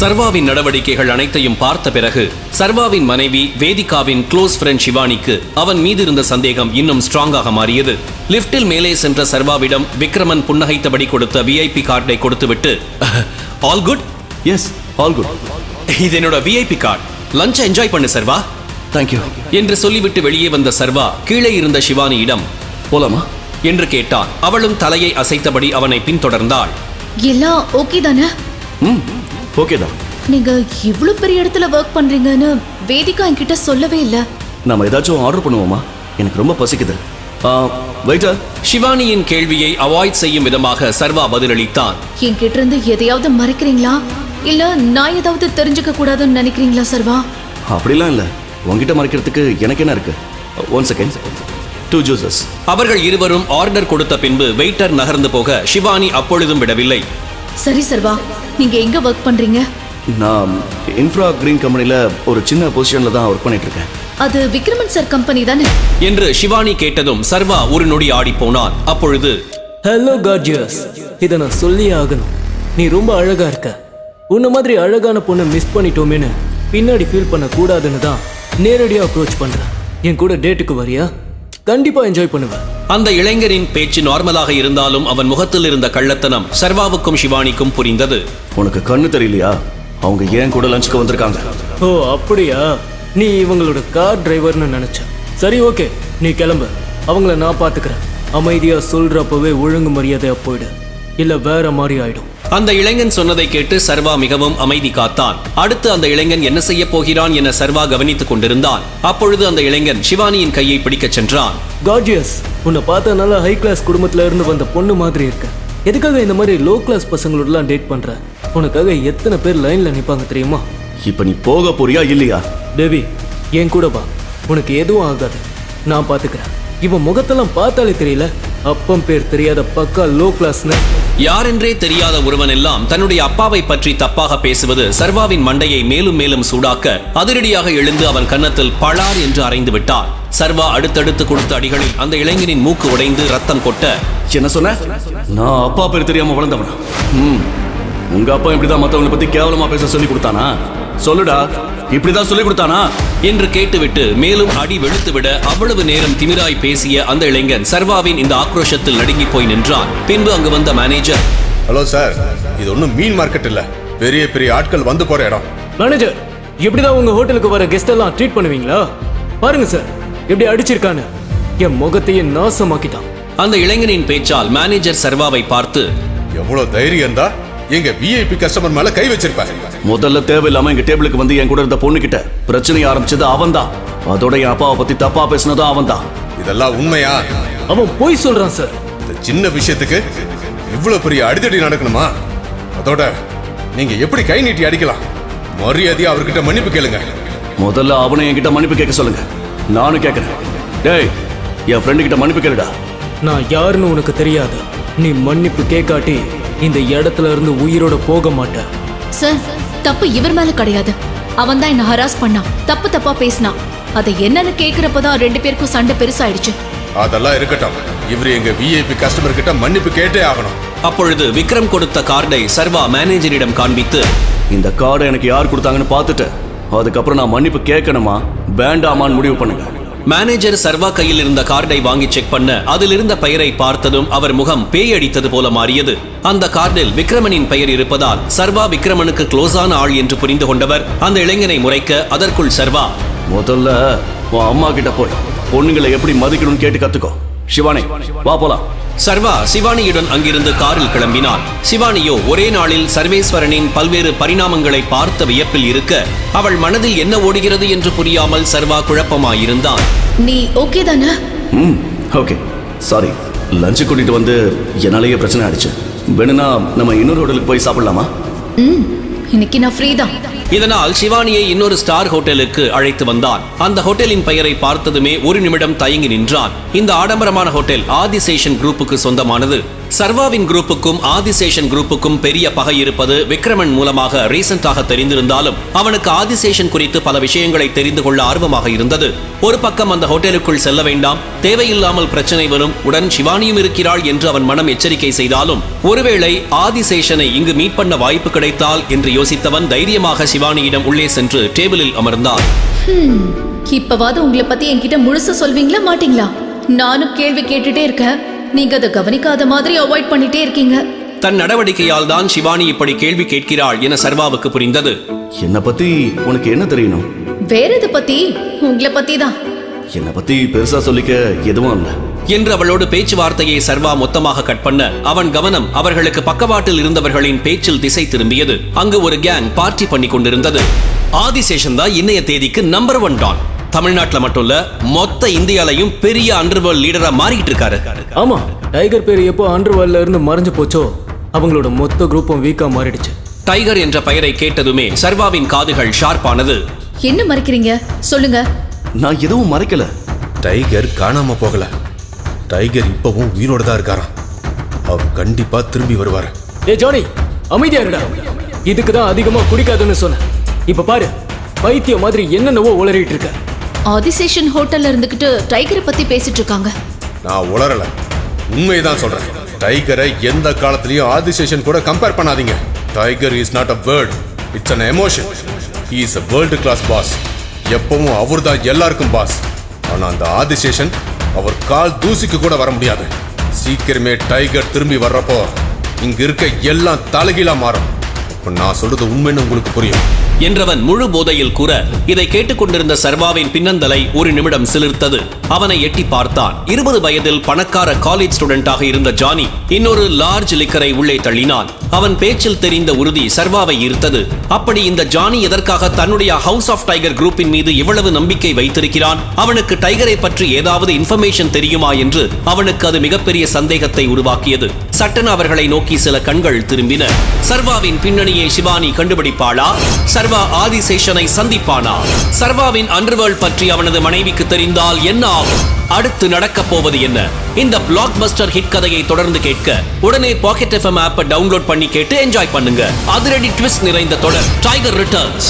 சர்வாவின் நடவடிக்கைகள் அனைத்தையும் பார்த்த பிறகு சர்வாவின் மனைவி வேதிகாவின் க்ளோஸ் ஃப்ரெண்ட் சிவானிக்கு அவன் மீது இருந்த சந்தேகம் இன்னும் ஸ்ட்ராங்காக மாறியது. லிப்டில் மேலே சென்ற சர்வாவிடம் விக்ரமன் புன்னகைத்தபடி கொடுத்த விஐபி கார்டை கொடுத்துவிட்டு, all good? Yes, all good. இது என்னோட விஐபி கார்டு. லஞ்ச் என்ஜாய் பண்ணு சர்வா. தேங்க்யூ என்று சொல்லிவிட்டு வெளியே வந்த சர்வா கீழே இருந்த சிவானியிடம், போலாமா என்று கேட்டான். அவளும் தலையை அசைத்தபடி அவனை பின்தொடர்ந்தாள். எல்லாம் ஓகே தானே? ஓகே தான். நீங்க இவ்வளவு பெரிய இடத்துல ஒர்க் பண்றீங்கன்னு வேதிகா என்கிட்ட சொல்லவே இல்ல. நாம ஏதாச்சும் ஆர்டர் பண்ணுவோமா? எனக்கு ரொம்ப பசிக்குது. வெயிட்டர். சிவானியின் கேள்வியை அவாய்ட் செய்யும் விதமாக சர்வா பதிலளித்தான். என்கிட்ட இருந்து எதையாவது மறைக்கிறீங்களா, இல்ல நான் ஏதாவது தெரிஞ்சுக்க கூடாதுன்னு நினைக்கிறீங்களா சர்வா? அப்படிலாம் இல்ல, உங்ககிட்ட மறைக்கிறதுக்கு எனக்கு என்ன இருக்கு? 1 செகண்ட். 2 ஜூசஸ். அவர்கள் இருவரும் ஆர்டர் கொடுத்த பின்பு வெயிட்டர் நகர்ந்து போக சிவானி அப்பொழுதும் விடவில்லை. சரி சர்வா, நீங்க எங்க ஒர்க் பண்றீங்க? நான் இன்ஃப்ரா கிரீன் கம்பெனில ஒரு சின்ன பொசிஷன்ல தான் ஒர்க் பண்ணிட்டு இருக்கேன். அது விக்ரமன் சார் கம்பெனி தானே? என்று சிவானி கேட்டதும் சர்வா ஒரு நொடி ஆடி போனான். அப்பொழுது, ஹலோ கார்ஜியஸ், இதை நான் சொல்லியே ஆகணும். நீ ரொம்ப அழகா இருக்க. உன்ன மாதிரி அழகான பொண்ணை மிஸ் பண்ணிட்டோமேனு பின்னாடி ஃபீல் பண்ண கூடாதுன்னு தான் நேரடியாக அப்ரோச் பண்றேன். என் கூட டேட்டுக்கு வரியா? கண்டிப்பா என்ஜாய் பண்ணுவேன். அந்த இளைஞரின் பேச்சு நார்மலாக இருந்தாலும் அவன் முகத்தில் இருந்த கள்ளத்தனம் சர்வாவுக்கும் சிவானிக்கும் புரிந்தது. உனக்கு கண்ணு தெரியலையா? அவங்க ஏன் கூட லஞ்சுக்கு வந்திருக்காங்க. ஓ அப்படியா? நீ இவங்களோட கார் டிரைவர்னு நினைச்ச. சரி ஓகே, நீ கிளம்பு. அவங்கள நான் பாத்துக்கிறேன். அமைதியா சொல்றப்பவே ஒழுங்கு மரியாதையா போயிடு, இல்ல வேற மாதிரி ஆயிடும். அந்த இளைஞன் சொன்னதை கேட்டு சர்வா மிகவும் அமைதி காத்தான். அடுத்து அந்த இளைஞன் என்ன செய்ய போகிறான் என சர்வா கவனித்துக் கொண்டிருந்தான். அப்பொழுது அந்த இளைஞன் சிவானியின் கையை பிடிக்கச் சென்றான். கார்ஜியஸ், உன்னை பார்த்தா நல்லா ஹை கிளாஸ் குடும்பத்துல இருந்து வந்த பொண்ணு மாதிரி இருக்க. எதுக்காக இந்த மாதிரி லோ கிளாஸ் பசங்களோடலாம் டேட் பண்ற? உனக்காக எத்தனை பேர் லைன்ல நிப்பாங்க தெரியுமா? இப்ப நீ போக போறியா இல்லையா? தேவி, என் கூட வா. உனக்கு எதுவும் ஆகாது, நான் பாத்துக்கிறேன். இவன் முகத்தெல்லாம் பார்த்தாலே தெரியல, அப்பம் பேர் தெரியாத பக்கா லோ கிளாஸ்னு. யாரென்றே தெரியாத ஒருவன் எல்லாம் தன்னுடைய அப்பாவை பற்றி தப்பாக பேசுவது சர்வாவின் மண்டையை மேலும் மேலும் சூடாக்க அதிரடியாக எழுந்து அவன் கன்னத்தில் பளார் என்று அறைந்து விட்டான். சர்வா அடுத்தடுத்து கொடுத்த அடிகளில் அந்த இளைஞனின் மூக்கு உடைந்து ரத்தம் கொட்ட, என்ன சொன்ன? நான் அப்பா பேர் தெரியாம வளர்ந்தவனா? உங்க அப்பா இப்படிதான் மத்தவங்களை பத்தி கேவலமா பேச சொல்லி கொடுத்தானா? சொல்லுடா, இப்படிதான் சொல்லி கொடுத்தானா என்று கேட்டுவிட்டு மேலும் அடி வெளுத்துவிட அவ்வளவு நேரம் திமிராய் பேசிய அந்த இளைஞன் சர்வாவின் இந்த ஆக்ரோஷத்தில் நடுங்கி போய் நின்றான். பின்பு அங்கு வந்த மேனேஜர், ஹலோ சார், இது ஒன்றும் மீன் மார்க்கெட் இல்ல, பெரிய பெரிய ஆட்கள் வந்து போற இடம். மேனேஜர், இப்படிதான் உங்க ஹோட்டலுக்கு வர கெஸ்ட் எல்லாம் ட்ரீட் பண்ணுவீங்களா? பாருங்க சார், எப்படி அடிச்சிருக்கான்னு. என் முகத்தையே நாசமாக்கிட்டான். அந்த இளைஞனின் பேச்சால் மேனேஜர் சர்வாவை பார்த்து, எவ்வளவு தைரியம் தான் எங்க விஐபி கஸ்டமர் மேல கை வச்சிருப்பாங்க. முதல்ல தேவையில்லாம எங்க டேபிளுக்கு வந்து என் கூட இருந்த பொண்ணு கிட்ட பிரச்சனையை ஆரம்பிச்சது அவன் தான். அதோட என் அப்பாவை பத்தி தப்பா பேசினதும் அவன் தான். இதெல்லாம் உண்மையா? அவன் போய் சொல்றான் சார். இந்த சின்ன விஷயத்துக்கு இவ்வளவு பெரிய அடிதடி நடக்கணுமா? அதோட நீங்க எப்படி கை நீட்டி அடிக்கலாம்? மரியாதையா அவர்கிட்ட மன்னிப்பு கேளுங்க. முதல்ல அவனை என்கிட்ட மன்னிப்பு கேட்க சொல்லுங்க, நானும் கேட்கிறேன். டேய், என் ஃப்ரெண்டு கிட்ட மன்னிப்பு கேளுடா. நான் யாருன்னு உனக்கு தெரியாது. நீ மன்னிப்பு கேட்காட்டி இந்த இடத்துல இருந்து உயிரோட போக மாட்டேன். சார், தப்பு இவர் மேல கிடையாது. அவன் தான் என்ன ஹராஸ் பண்ணான், தப்பு தப்பா பேசினான். அதை என்னன்னு கேக்குறப்பதான் 2 பேருக்கும் சண்டை பெருசாயிடுச்சு. அதெல்லாம் இருக்கட்டும், இவரு எங்க விஐபி கஸ்டமர் கிட்ட மன்னிப்பு கேட்டே ஆகணும். அப்பொழுது விக்ரம் கொடுத்த கார்டை சர்வா மேனேஜரிடம் காண்பித்து, இந்த கார்டை எனக்கு யார் கொடுத்தாங்கன்னு பார்த்துட்டு அதுக்கப்புறம் நான் மன்னிப்பு கேட்கணுமா வேண்டாமான்னு முடிவு பண்ணுங்க. மேனேஜர் சர்வா கையில் இருந்த கார்டை வாங்கி செக் பண்ண அதில் இருந்த பெயரை பார்த்ததும் அவர் முகம் பேய் அடித்தது போல மாறியது. அந்த கார்டில் விக்ரமனின் பெயர் இருப்பதால் சர்வா விக்ரமனுக்கு க்ளோஸான ஆள் என்று புரிந்து கொண்டவர் அந்த இளைஞனை முறைக்க, அதற்குள் சர்வா, முதல்ல உன் அம்மா கிட்ட போய் பொண்ணுங்களை எப்படி மதிக்கணும்னு கேட்டு கத்துக்கோ. சிவானி, வா போலாம். சர்வா சிவானியுடன் அங்கிருந்து காரில் கிளம்பினான். சிவானியோ ஒரே நாளில் சர்வேஸ்வரனின் பல்வேறு பரிணாமங்களை பார்த்த வியப்பில் இருக்க, அவள் மனதில் என்ன ஓடுகிறது என்று புரியாமல் சர்வா குழப்பமாயிருந்தான். நீ ஓகே தானே? ஓகே. சாரி, லஞ்சு கூட்டிட்டு வந்து என்னாலேயே பிரச்சனை ஆயிடுச்சு. வேணும்னா நம்ம இன்னொரு ஹோட்டலுக்கு போய் சாப்பிடலாமா? இன்னைக்கு நான் ஃப்ரீ தான். இதனால் சிவானியை இன்னொரு ஸ்டார் ஹோட்டலுக்கு அழைத்து வந்தான். அந்த ஹோட்டலின் பெயரை பார்த்ததுமே ஒரு நிமிடம் தயங்கி நின்றான். இந்த ஆடம்பரமான ஹோட்டல் ஆதிசேஷன் குரூப்புக்கு சொந்தமானது. சர்வாவின் குரூப்புக்கும் ஆதிசேஷன் குரூப்புக்கும் பெரிய பகை இருப்பது விக்ரமன் மூலமாக ரீசெண்டாக தெரிந்திருந்தாலும் அவனுக்கு ஆதிசேஷன் குறித்து பல விஷயங்களை தெரிந்து கொள்ள ஆர்வமாக இருந்தது. ஒரு பக்கம் அந்த ஹோட்டலுக்குள் செல்ல வேண்டாம், தேவையில்லாமல் பிரச்சனை வரும், உடன் சிவானியும் இருக்கிறாள் என்று அவன் மனம் எச்சரிக்கை செய்தாலும் ஒருவேளை ஆதிசேஷனை இங்கு மீட் பண்ண வாய்ப்பு கிடைத்தால் என்று யோசித்தவன் தைரியமாக சிவானியிடம் உள்ளே சென்று டேபிளில் அமர்ந்தான். இப்பவாது உங்களை பத்தி என்கிட்ட முழுசா சொல்வீங்களா மாட்டீங்களா? நானும் கேள்வி கேட்டுட்டே இருக்கேன், நீங்க அதை கவனிக்காத மாதிரி அவாய்ட் பண்ணிட்டே இருக்கீங்க. தன் நடவடிக்கையால் தான் சிவானி இப்படி கேள்வி கேட்கிறாள் என சர்வாவுக்கு புரிந்தது. என்னை பத்தி உனக்கு என்ன தெரியணும்? வேற எதை பத்தி? உங்களை பத்தி தான். என்னை பத்தி பெருசா சொல்லிக்க எதுவும் இல்ல என்று அவளோடு பேச்சுவார்த்தையை சர்வா மொத்தமாக கட் பண்ண அவன் கவனம் அவர்களுக்கு பக்கவாட்டில் இருந்தவர்களின் பேச்சில் திசை திரும்பியது. அங்கு ஒரு கேங் பார்ட்டி பண்ணி கொண்டிருந்தது. ஆதிசேஷன் தான் இன்னைய தேதிக்கு நம்பர் 1 டான். தமிழ்நாட்டுல மட்டும் இல்ல, மொத்த இந்தியாலையும் பெரிய அண்டர்வேர்ல்ட் லீடரா மாறிட்டு இருக்காரு. ஆமா, டைகர் பேர் எப்போ அண்டர்வேர்ல்ட்ல இருந்து மறைஞ்சு போச்சோ அவங்களோட மொத்த குரூப்பும் வீக்கா மாறிடுச்சு. டைகர் என்ற பெயரை கேட்டதுமே சர்வாவின் காதுகள் ஷார்ப்பானது. என்ன மறைக்கிறீங்க? சொல்லுங்க. நான் எதுவும் மறைக்கல. டைகர் காணாம போகல. டைகர் இப்பவும் உயிரோட தான் இருக்காராம். அவர் கண்டிப்பா திரும்பி வருவாரு. ஏ ஜானி, அமைதியா இருடா. இதுக்கு தான் அதிகமா குடிக்காதுன்னு சொன்னேன். இப்ப பாரு, பைத்திய மாதிரி என்னென்னவோ உளறிட்டு இருக்க. ஆதிசேஷன் ஹோட்டல்ல இருந்துகிட்டு டைகரை பத்தி பேசிட்டு இருக்காங்க. நான் உளறல, உண்மைதான் சொல்றேன். டைகரை எந்த காலத்திலயும் ஆதிசேஷன் கூட கம்பேர் பண்ணாதீங்க. Tiger is not a word, it's an emotion. He is a world class boss. எப்பவும் அவர் தான் எல்லாருக்கும் பாஸ். ஆனா அந்த ஆதிசேஷன் அவர் கால் தூசிக்கு கூட வர முடியாது. சீக்கிரமே டைகர் திரும்பி வர்றப்போ இங்க இருக்க எல்லாம் தலைகீழா மாறும். இப்ப நான் சொல்றது உண்மைன்னு உங்களுக்கு புரியும் என்றவன் முழு போதையில் கூற இதை கேட்டுக்கொண்டிருந்த சர்வாவின் பின்னந்தலை ஒரு நிமிடம் சிலிர்த்தது. அவனை எட்டி பார்த்தான். 20 வயதில் பணக்கார காலேஜ் ஸ்டூடெண்டாக இருந்த ஜானி இன்னொரு லார்ஜ் லிக்கரை உள்ளே தள்ளினான். அவன் பேச்சில் தெரிந்த உறுதி சர்வாவை ஈர்த்தது. அப்படி இந்த ஜானி எதற்காக தன்னுடைய ஹவுஸ் ஆஃப் டைகர் குரூப்பின் மீது இவ்வளவு நம்பிக்கை வைத்திருக்கிறான்? அவனுக்கு டைகரை பற்றி ஏதாவது இன்ஃபர்மேஷன் தெரியுமா என்று அவனுக்கு அது மிகப்பெரிய சந்தேகத்தை உருவாக்கியது. சட்டென அவர்களை நோக்கி சில கண்கள் திரும்பின. சர்வாவின் பின்னணியை சிவானி கண்டுபிடிப்பாளா? சர்வா ஆதிசேஷனை சந்திப்பானா? சர்வாவின் அண்டர்வேர்ல்ட் பற்றி அவனது மனைவிக்கு தெரிந்தால் என்ன ஆகும்? அடுத்து நடக்கப் போவது என்ன? இந்த பிளாக் பஸ்டர் ஹிட் கதையை தொடர்ந்து கேட்க உடனே பாக்கெட் FM ஆப்பை டவுன்லோட் பண்ணி கேட்டு என்ஜாய் பண்ணுங்க. அதிரடி ட்விஸ்ட் நிறைந்த தொடர் டைகர் ரிட்டர்ன்ஸ்.